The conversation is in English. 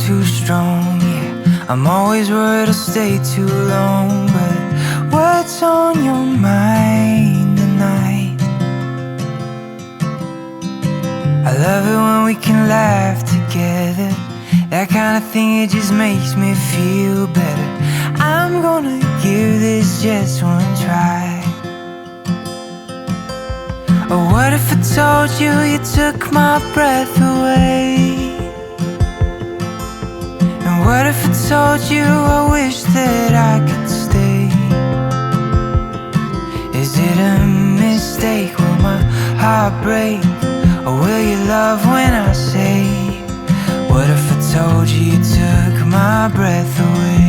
too strong, yeah. I'm always worried I'll stay too long. But what's on your mind tonight? I love it when we can laugh together. That kind of thing, it just makes me feel better. I'm gonna give this just one try. Oh, what if I told you you took my breath away? And what if I told you I wish that I could stay? Is it a mistake? Will my heart break? Or will you love when I say, what if I told you you took my breath away?